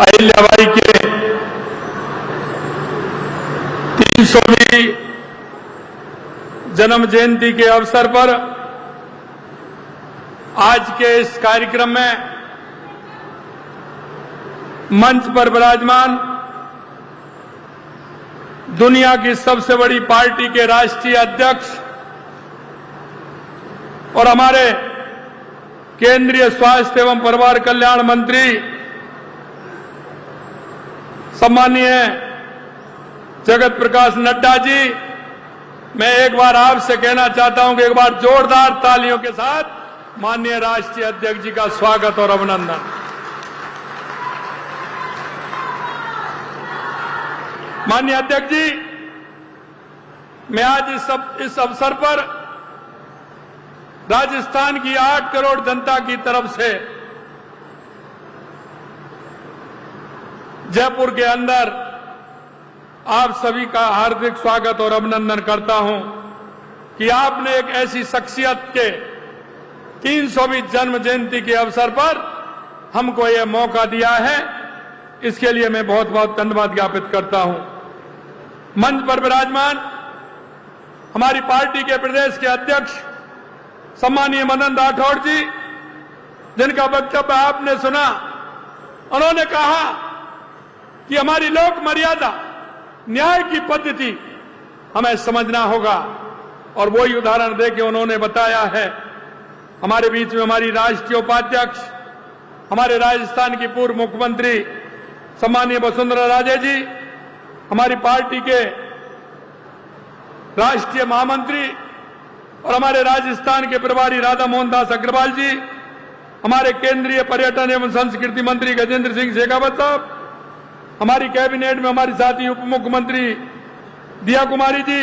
अहिल्याबाई के 300वीं जन्म जयंती के अवसर पर आज के इस कार्यक्रम में मंच पर विराजमान दुनिया की सबसे बड़ी पार्टी के राष्ट्रीय अध्यक्ष और हमारे केंद्रीय स्वास्थ्य एवं परिवार कल्याण मंत्री सम्मानीय जगत प्रकाश नड्डा जी, मैं एक बार आपसे कहना चाहता हूं कि एक बार जोरदार तालियों के साथ माननीय राष्ट्रीय अध्यक्ष जी का स्वागत और अभिनंदन। माननीय अध्यक्ष जी, मैं आज इस अवसर पर राजस्थान की 8 करोड़ जनता की तरफ से जयपुर के अंदर आप सभी का हार्दिक स्वागत और अभिनंदन करता हूं कि आपने एक ऐसी शख्सियत के 300वीं जन्म जयंती के अवसर पर हमको यह मौका दिया है। इसके लिए मैं बहुत बहुत धन्यवाद ज्ञापित करता हूं। मंच पर विराजमान हमारी पार्टी के प्रदेश के अध्यक्ष सम्मानीय मदन राठौड़ जी, जिनका वक्तव्य आपने सुना, उन्होंने कहा कि हमारी लोक मर्यादा न्याय की पद्धति हमें समझना होगा और वही उदाहरण देके उन्होंने बताया है। हमारे बीच में हमारी राष्ट्रीय उपाध्यक्ष, हमारे राजस्थान की पूर्व मुख्यमंत्री सम्मानीय वसुंधरा राजे जी, हमारी पार्टी के राष्ट्रीय महामंत्री और हमारे राजस्थान के प्रभारी राधा मोहन दास अग्रवाल जी, हमारे केंद्रीय पर्यटन एवं संस्कृति मंत्री गजेंद्र सिंह शेखावत साहब, हमारी कैबिनेट में हमारी साथी उप मुख्यमंत्री दिया कुमारी जी,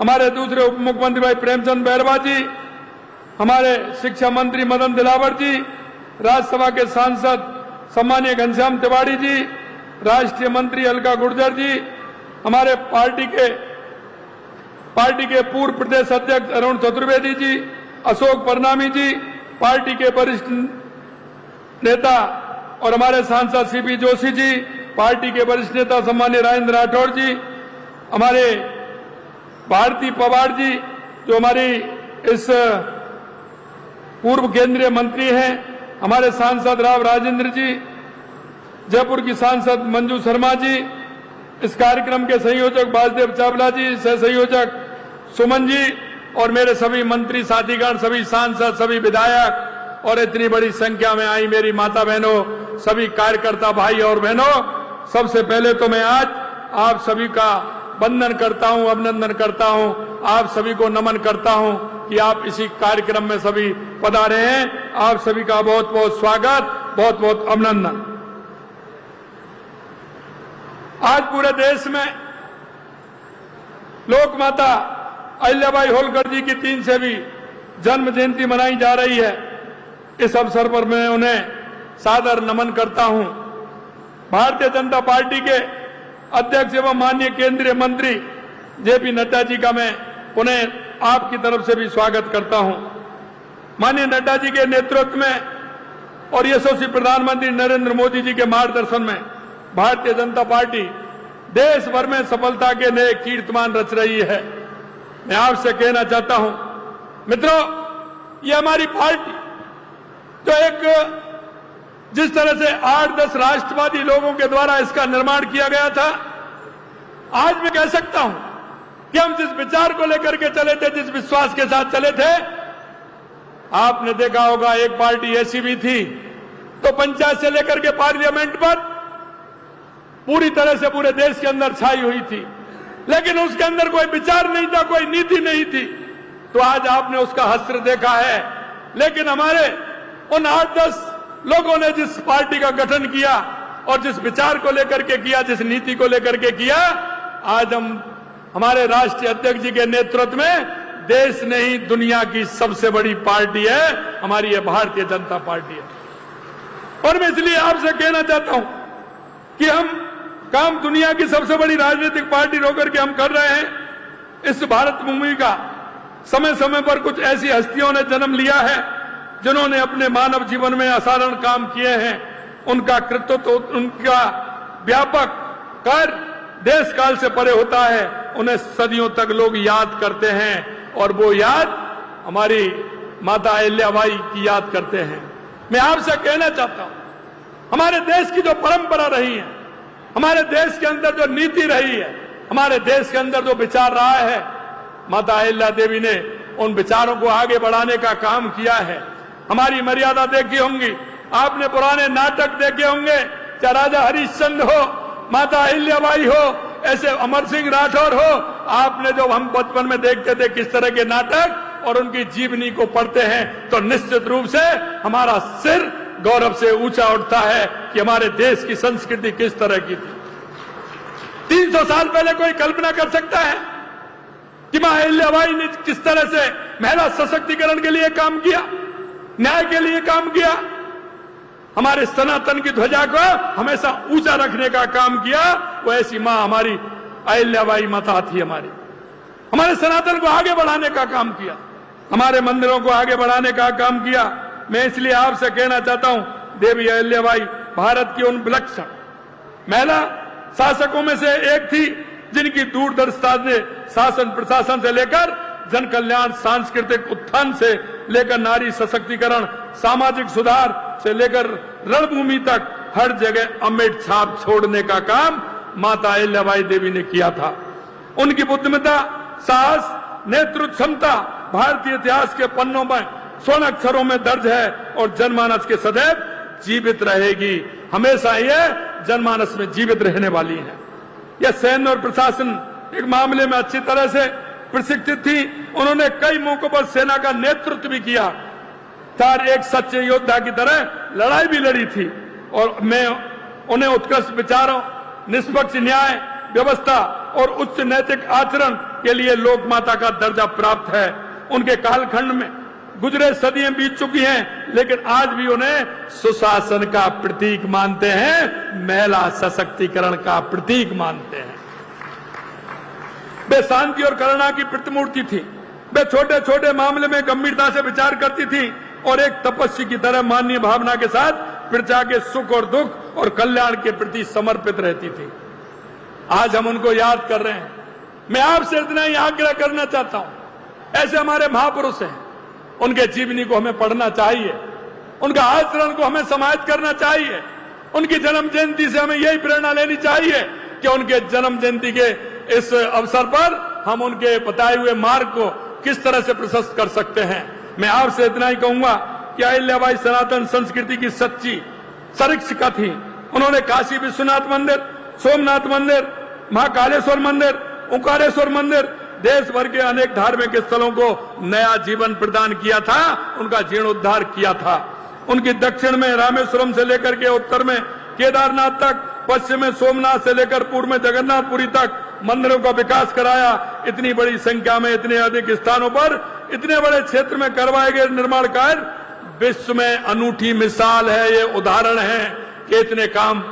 हमारे दूसरे उप मुख्यमंत्री भाई प्रेमचंद बैरवा जी, हमारे शिक्षा मंत्री मदन दिलावर जी, राज्यसभा के सांसद सम्मानीय घनश्याम तिवारी जी, राष्ट्रीय मंत्री अलका गुर्जर जी, हमारे पार्टी के पूर्व प्रदेश अध्यक्ष अरुण चतुर्वेदी जी, अशोक परनामी जी, पार्टी के वरिष्ठ नेता और हमारे सांसद सीपी जोशी जी, पार्टी के वरिष्ठ नेता सम्मानीय राजेंद्र राठौड़ जी, हमारे भारती पवार जी जो हमारी इस पूर्व केंद्रीय मंत्री हैं, हमारे सांसद राव राजेंद्र जी, जयपुर की सांसद मंजू शर्मा जी, इस कार्यक्रम के संयोजक बासदेव चावला जी, सह संयोजक सुमन जी और मेरे सभी मंत्री साथीगण, सभी सांसद, सभी विधायक और इतनी बड़ी संख्या में आई मेरी माता बहनों, सभी कार्यकर्ता भाई और बहनों, सबसे पहले तो मैं आज आप सभी का वंदन करता हूं, अभिनंदन करता हूं, आप सभी को नमन करता हूं कि आप इसी कार्यक्रम में सभी पधारे हैं। आप सभी का बहुत बहुत स्वागत, बहुत बहुत अभिनंदन। आज पूरे देश में लोक माता अहिल्याबाई होलकर जी की 300वीं जन्म जयंती मनाई जा रही है। इस अवसर पर मैं उन्हें सादर नमन करता हूं। भारतीय जनता पार्टी के अध्यक्ष एवं माननीय केंद्रीय मंत्री जेपी नड्डा जी का मैं उन्हें आपकी तरफ से भी स्वागत करता हूं। माननीय नड्डा जी के नेतृत्व में और यशस्वी प्रधानमंत्री नरेंद्र मोदी जी के मार्गदर्शन में भारतीय जनता पार्टी देश भर में सफलता के नए कीर्तिमान रच रही है। मैं आपसे कहना चाहता हूं मित्रों, ये हमारी पार्टी जो एक जिस तरह से 8-10 राष्ट्रवादी लोगों के द्वारा इसका निर्माण किया गया था, आज मैं कह सकता हूं कि हम जिस विचार को लेकर के चले थे, जिस विश्वास के साथ चले थे, आपने देखा होगा एक पार्टी ऐसी भी थी तो पंचायत से लेकर के पार्लियामेंट पर पूरी तरह से पूरे देश के अंदर छाई हुई थी, लेकिन उसके अंदर कोई विचार नहीं था, कोई नीति नहीं थी। तो आज आपने उसका हस्त्र देखा है। लेकिन हमारे उन 8-10 लोगों ने जिस पार्टी का गठन किया और जिस विचार को लेकर के किया, जिस नीति को लेकर के किया, आज हम हमारे राष्ट्रीय अध्यक्ष जी के नेतृत्व में देश नहीं दुनिया की सबसे बड़ी पार्टी है हमारी, ये भारतीय जनता पार्टी है। और मैं इसलिए आपसे कहना चाहता हूं कि हम काम दुनिया की सबसे बड़ी राजनीतिक पार्टी होकर के हम कर रहे हैं। इस भारत भूमि का समय समय पर कुछ ऐसी हस्तियों ने जन्म लिया है जिन्होंने अपने मानव जीवन में असाधारण काम किए हैं। उनका कृतित्व, उनका व्यापक कार्य देश काल से परे होता है। उन्हें सदियों तक लोग याद करते हैं और वो याद हमारी माता अहिल्याबाई की याद करते हैं। मैं आपसे कहना चाहता हूं, हमारे देश की जो परंपरा रही है, हमारे देश के अंदर जो नीति रही है, हमारे देश के अंदर जो विचार रहा है, माता अहिल्या देवी ने उन विचारों को आगे बढ़ाने का काम किया है। हमारी मर्यादा देखी होंगी, आपने पुराने नाटक देखे होंगे, चाहे राजा हरिश्चंद्र हो, माता अहिल्याबाई हो, ऐसे अमर सिंह राठौर हो, आपने जो हम बचपन में देखते थे किस तरह के नाटक और उनकी जीवनी को पढ़ते हैं तो निश्चित रूप से हमारा सिर गौरव से ऊंचा उठता है कि हमारे देश की संस्कृति किस तरह की थी। 300 साल पहले कोई कल्पना कर सकता है कि मां अहिल्याबाई ने किस तरह से महिला सशक्तिकरण के लिए काम किया, न्याय के लिए काम किया, हमारे सनातन की ध्वजा को हमेशा ऊंचा रखने का काम किया। वो ऐसी मां हमारी अहिल्याबाई माता थी। हमारे सनातन को आगे बढ़ाने का काम किया, हमारे मंदिरों को आगे बढ़ाने का काम किया। मैं इसलिए आपसे कहना चाहता हूं, देवी अहिल्याबाई भारत की उन विलक्षण महिला शासकों में से एक थी जिनकी दूरदर्शिता ने शासन प्रशासन से लेकर जन कल्याण, सांस्कृतिक उत्थान से लेकर नारी सशक्तिकरण, सामाजिक सुधार से लेकर रणभूमि तक हर जगह अमिट छाप छोड़ने का काम माता अहिल्याबाई देवी ने किया था। उनकी बुद्धिमत्ता, साहस, नेतृत्व क्षमता भारतीय इतिहास के पन्नों में स्वर्ण अक्षरों में दर्ज है और जनमानस के सदैव जीवित रहेगी। हमेशा यह जनमानस में जीवित रहने वाली है। यह सैन्य और प्रशासन एक मामले में अच्छी तरह से प्रशिक्षित थी। उन्होंने कई मौकों पर सेना का नेतृत्व भी किया, चार एक सच्चे योद्धा की तरह लड़ाई भी लड़ी थी और मैं उन्हें उत्कृष्ट विचारों, निष्पक्ष न्याय व्यवस्था और उच्च नैतिक आचरण के लिए लोक माता का दर्जा प्राप्त है। उनके कालखंड में गुजरे सदियां बीत चुकी हैं, लेकिन आज भी उन्हें सुशासन का प्रतीक मानते हैं, महिला सशक्तिकरण का प्रतीक मानते हैं। वे शांति और करुणा की प्रतिमूर्ति थी। वे छोटे छोटे मामले में गंभीरता से विचार करती थी और एक तपस्वी की तरह मानवीय भावना के साथ प्रजा के सुख और दुख और कल्याण के प्रति समर्पित रहती थी। आज हम उनको याद कर रहे हैं। मैं आपसे इतना ही आग्रह करना चाहता हूं, ऐसे हमारे महापुरुष हैं, उनके जीवनी को हमें पढ़ना चाहिए, उनका आचरण को हमें समाहित करना चाहिए। उनकी जन्म जयंती से हमें यही प्रेरणा लेनी चाहिए कि उनके जन्म जयंती के इस अवसर पर हम उनके बताए हुए मार्ग को किस तरह से प्रशस्त कर सकते हैं। मैं आपसे इतना ही कहूंगा कि अहिल्याबाई सनातन संस्कृति की सच्ची संरक्षिका थी। उन्होंने काशी विश्वनाथ मंदिर, सोमनाथ मंदिर, महाकालेश्वर मंदिर, ओंकारेश्वर मंदिर, देश भर के अनेक धार्मिक स्थलों को नया जीवन प्रदान किया था, उनका जीर्णोद्धार किया था। उनकी दक्षिण में रामेश्वरम से लेकर के उत्तर में केदारनाथ तक, पश्चिम में सोमनाथ से लेकर पूर्व में जगन्नाथपुरी तक मंदिरों का विकास कराया। इतनी बड़ी संख्या में, इतने अधिक स्थानों पर, इतने बड़े क्षेत्र में करवाए गए निर्माण कार्य विश्व में अनूठी मिसाल है। ये उदाहरण है कि इतने काम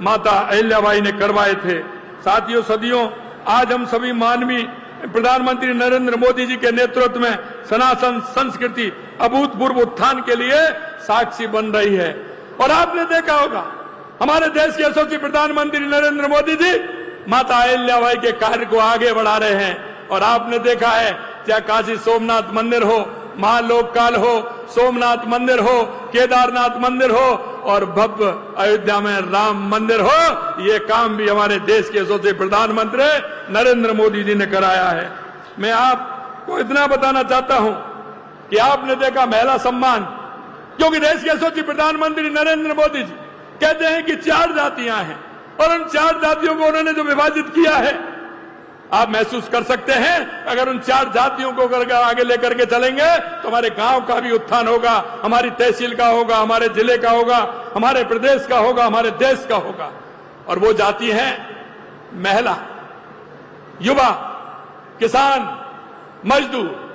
माता अहिल्याबाई ने करवाए थे। साथियों, सदियों आज हम सभी मानवीय प्रधानमंत्री नरेंद्र मोदी जी के नेतृत्व में सनातन संस्कृति अभूतपूर्व उत्थान के लिए साक्षी बन रही है। और आपने देखा होगा, हमारे देश के यशस्वी प्रधानमंत्री नरेंद्र मोदी जी माता अहिल्याबाई के कार्य को आगे बढ़ा रहे हैं। और आपने देखा है, चाहे काशी सोमनाथ मंदिर हो, महालोककाल हो, सोमनाथ मंदिर हो, केदारनाथ मंदिर हो और भव्य अयोध्या में राम मंदिर हो, ये काम भी हमारे देश के यशस्वी प्रधानमंत्री नरेंद्र मोदी जी ने कराया है। मैं आपको इतना बताना चाहता हूं कि आपने देखा महिला सम्मान, क्योंकि देश के यशस्वी प्रधानमंत्री नरेंद्र मोदी जी कहते हैं कि 4 जातियां हैं और उन 4 जातियों को उन्होंने जो विभाजित किया है, आप महसूस कर सकते हैं अगर उन 4 जातियों को अगर आगे लेकर के चलेंगे तो हमारे गांव का भी उत्थान होगा, हमारी तहसील का होगा, हमारे जिले का होगा, हमारे प्रदेश का होगा, हमारे देश का होगा। और वो जाति है महिला, युवा, किसान, मजदूर।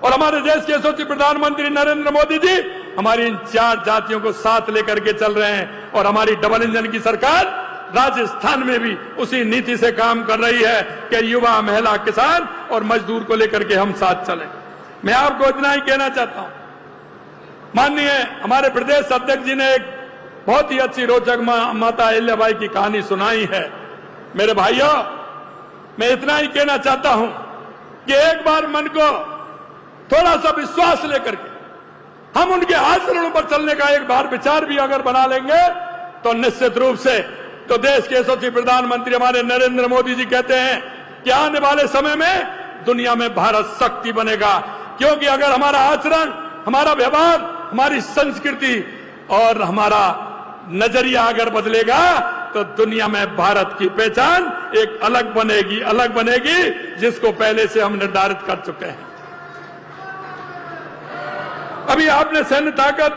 और हमारे देश के यशस्वी प्रधानमंत्री नरेंद्र मोदी जी हमारी इन 4 जातियों को साथ लेकर के चल रहे हैं। और हमारी डबल इंजन की सरकार राजस्थान में भी उसी नीति से काम कर रही है कि युवा, महिला, किसान और मजदूर को लेकर के हम साथ चलें। मैं आपको इतना ही कहना चाहता हूं, माननीय हमारे प्रदेश अध्यक्ष जी ने एक बहुत ही अच्छी रोचक माता अहिल्याबाई की कहानी सुनाई है। मेरे भाइयों, मैं इतना ही कहना चाहता हूं कि एक बार मन को थोड़ा सा विश्वास लेकर के हम उनके आचरणों पर चलने का एक बार विचार भी अगर बना लेंगे तो निश्चित रूप से तो देश के यशस्वी प्रधानमंत्री हमारे नरेंद्र मोदी जी कहते हैं कि आने वाले समय में दुनिया में भारत शक्ति बनेगा। क्योंकि अगर हमारा आचरण, हमारा व्यवहार, हमारी संस्कृति और हमारा नजरिया अगर बदलेगा तो दुनिया में भारत की पहचान एक अलग बनेगी जिसको पहले से हम निर्धारित कर चुके हैं। अभी आपने सैन्य ताकत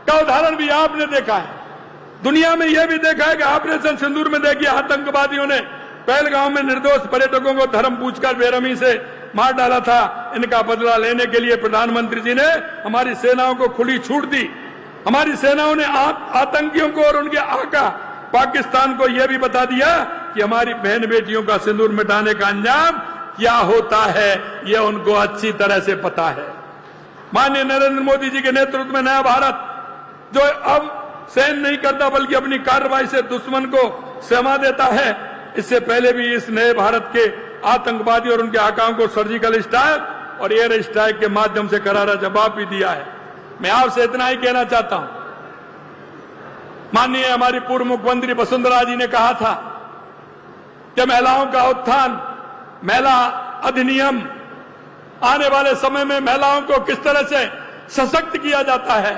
का उदाहरण भी आपने देखा है। दुनिया में यह भी देखा है कि ऑपरेशन सिंदूर में देखिए, आतंकवादियों ने पहलगांव में निर्दोष पर्यटकों को धर्म पूछकर बेरहमी से मार डाला था। इनका बदला लेने के लिए प्रधानमंत्री जी ने हमारी सेनाओं को खुली छूट दी। हमारी सेनाओं ने आतंकियों को और उनके आका पाकिस्तान को यह भी बता दिया कि हमारी बहन बेटियों का सिंदूर मिटाने का अंजाम क्या होता है, यह उनको अच्छी तरह से पता है। माननीय नरेंद्र मोदी जी के नेतृत्व में नया भारत जो अब सहन नहीं करता बल्कि अपनी कार्रवाई से दुश्मन को सहमा देता है, इससे पहले भी इस नए भारत के आतंकवादी और उनके आकाओं को सर्जिकल स्ट्राइक और एयर स्ट्राइक के माध्यम से करारा जवाब भी दिया है। मैं आपसे इतना ही कहना चाहता हूं, माननीय हमारी पूर्व मुख्यमंत्री वसुंधरा जी ने कहा था कि महिलाओं का उत्थान, महिला अधिनियम, आने वाले समय में महिलाओं को किस तरह से सशक्त किया जाता है।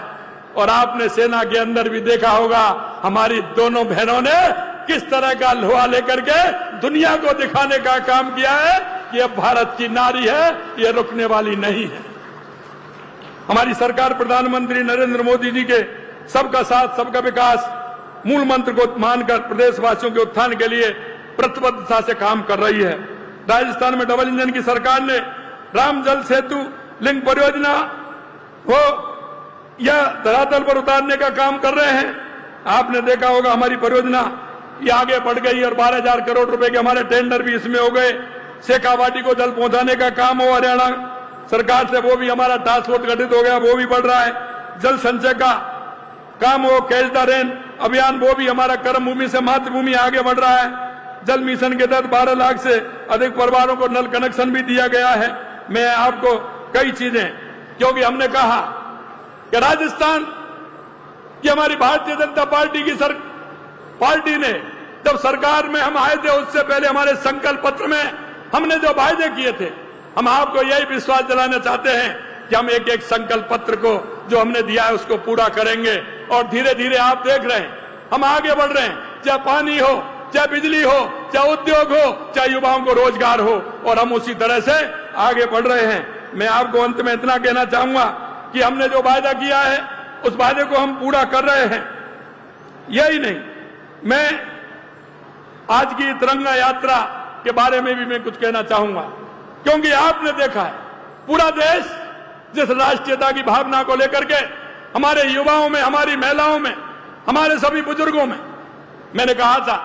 और आपने सेना के अंदर भी देखा होगा हमारी दोनों बहनों ने किस तरह का लोहा लेकर के दुनिया को दिखाने का काम किया है कि यह भारत की नारी है, यह रुकने वाली नहीं है। हमारी सरकार प्रधानमंत्री नरेंद्र मोदी जी के सबका साथ सबका विकास मूल मंत्र को मानकर प्रदेशवासियों के उत्थान के लिए प्रतिबद्धता से काम कर रही है। राजस्थान में डबल इंजन की सरकार ने राम जल सेतु लिंक परियोजना हो या धरातल पर उतारने का काम कर रहे हैं। आपने देखा होगा हमारी परियोजना ये आगे बढ़ गई और 12,000 करोड़ रुपए के हमारे टेंडर भी इसमें हो गए। शेखावाटी को जल पहुंचाने का काम हो हरियाणा सरकार से, वो भी हमारा टास्क फोर्स गठित हो गया, वो भी बढ़ रहा है। जल संचय का काम हो, कैच द रेन अभियान, वो भी हमारा कर्म भूमि से मातृभूमि आगे बढ़ रहा है। जल मिशन के तहत 12 लाख से अधिक परिवारों को नल कनेक्शन भी दिया गया है। मैं आपको कई चीजें, क्योंकि हमने कहा कि राजस्थान की हमारी भारतीय जनता पार्टी की पार्टी ने जब सरकार में हम आए थे उससे पहले हमारे संकल्प पत्र में हमने जो वायदे किए थे, हम आपको यही विश्वास दिलाना चाहते हैं कि हम एक एक संकल्प पत्र को जो हमने दिया है उसको पूरा करेंगे। और धीरे धीरे आप देख रहे हैं हम आगे बढ़ रहे हैं, चाहे पानी हो, चाहे बिजली हो, चाहे उद्योग हो, चाहे युवाओं को रोजगार हो, और हम उसी तरह से आगे बढ़ रहे हैं। मैं आपको अंत में इतना कहना चाहूंगा कि हमने जो वायदा किया है उस वायदे को हम पूरा कर रहे हैं। यही नहीं, मैं आज की तिरंगा यात्रा के बारे में भी मैं कुछ कहना चाहूंगा, क्योंकि आपने देखा है पूरा देश जिस राष्ट्रीयता की भावना को लेकर के हमारे युवाओं में, हमारी महिलाओं में, हमारे सभी बुजुर्गों में, मैंने कहा था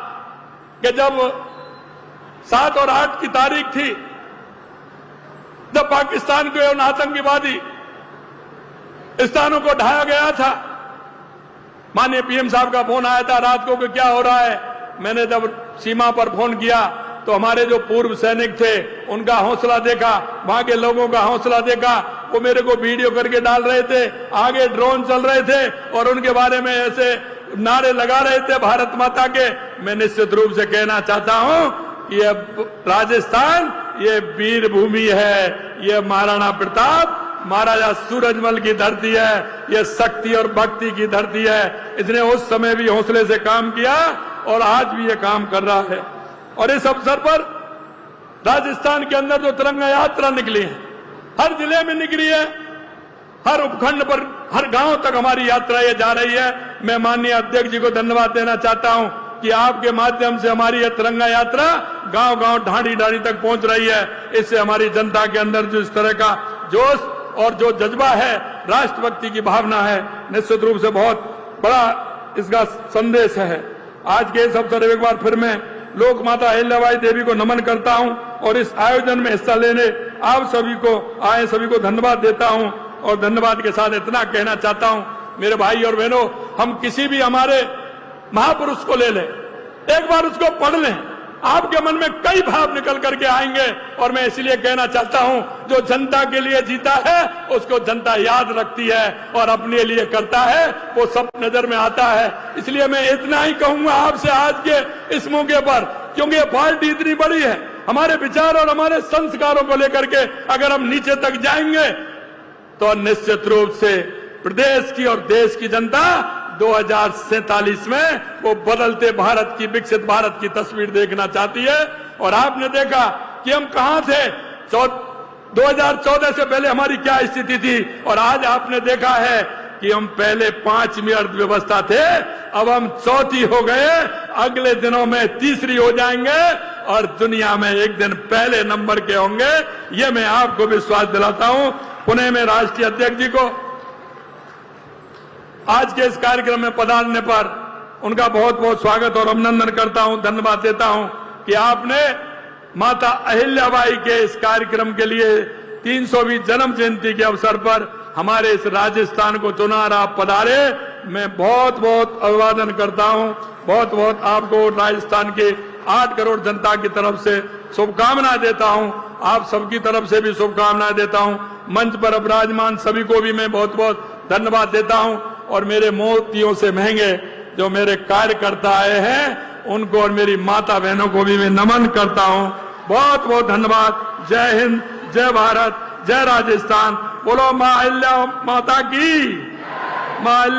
कि जब 7 और 8 की तारीख थी, जब पाकिस्तान के उन आतंकवादी स्थानों को ढाया गया था, माननीय पीएम साहब का फोन आया था रात को कि क्या हो रहा है। मैंने जब सीमा पर फोन किया तो हमारे जो पूर्व सैनिक थे उनका हौसला देखा, वहां के लोगों का हौसला देखा। वो मेरे को वीडियो करके डाल रहे थे, आगे ड्रोन चल रहे थे और उनके बारे में ऐसे नारे लगा रहे थे भारत माता के। मैं निश्चित रूप से कहना चाहता हूं कि ये राजस्थान ये वीर भूमि है, ये महाराणा प्रताप महाराजा सूरजमल की धरती है, ये शक्ति और भक्ति की धरती है। इसने उस समय भी हौसले से काम किया और आज भी ये काम कर रहा है। और इस अवसर पर राजस्थान के अंदर जो तिरंगा यात्रा निकली है, हर जिले में निकली है, हर उपखंड पर, हर गांव तक हमारी यात्रा ये जा रही है। मैं माननीय अध्यक्ष जी को धन्यवाद देना चाहता हूं कि आपके माध्यम से हमारी यह तिरंगा यात्रा गांव-गांव, ढाणी-ढाणी तक पहुंच रही है। इससे हमारी जनता के अंदर जो इस तरह का जोश और जो जज्बा है, राष्ट्रभक्ति की भावना है, निश्चित रूप से बहुत बड़ा इसका संदेश है। आज के इस अवसर एक बार फिर मैं लोक माता अहिल्याबाई देवी को नमन करता हूं और इस आयोजन में हिस्सा लेने आप सभी को, आए सभी को धन्यवाद देता हूं। और धन्यवाद के साथ इतना कहना चाहता हूं, मेरे भाई और बहनों, हम किसी भी हमारे महापुरुष को ले लें, एक बार उसको पढ़ लें, आपके मन में कई भाव निकल करके आएंगे। और मैं इसलिए कहना चाहता हूं, जो जनता के लिए जीता है उसको जनता याद रखती है और अपने लिए करता है, वो सब नजर में आता है। इसलिए मैं इतना ही कहूंगा आपसे आज के इस मौके पर, क्योंकि ये पार्टी इतनी बड़ी है, हमारे विचार और हमारे संस्कारों को लेकर के अगर हम नीचे तक जाएंगे तो निश्चित रूप से प्रदेश की और देश की जनता 2047 में वो बदलते भारत की, विकसित भारत की तस्वीर देखना चाहती है। और आपने देखा कि हम कहां थे 2014 से पहले, हमारी क्या स्थिति थी, और आज आपने देखा है कि हम पहले 5वीं अर्थव्यवस्था थे, अब हम चौथी हो गए, अगले दिनों में तीसरी हो जाएंगे और दुनिया में एक दिन पहले नंबर के होंगे। ये मैं आपको विश्वास दिलाता हूं। पुणे में राष्ट्रीय अध्यक्ष जी को आज के इस कार्यक्रम में पधारने पर उनका बहुत बहुत स्वागत और अभिनंदन करता हूं, धन्यवाद देता हूं कि आपने माता अहिल्याबाई के इस कार्यक्रम के लिए 300वीं जन्म जयंती के अवसर पर हमारे इस राजस्थान को चुना और आप पधारे। मैं बहुत बहुत अभिवादन करता हूं, बहुत बहुत आपको राजस्थान के 8 करोड़ जनता की तरफ से शुभकामनाएं देता हूं, आप सबकी तरफ से भी शुभकामनाएं देता हूं। मंच पर विराजमान सभी को भी मैं बहुत बहुत धन्यवाद देता हूं और मेरे मोतियों से महंगे जो मेरे कार्यकर्ता आए हैं उनको और मेरी माता बहनों को भी मैं नमन करता हूं। बहुत बहुत धन्यवाद। जय हिंद, जय भारत, जय राजस्थान। बोलो मां अहिल्या माता की। मां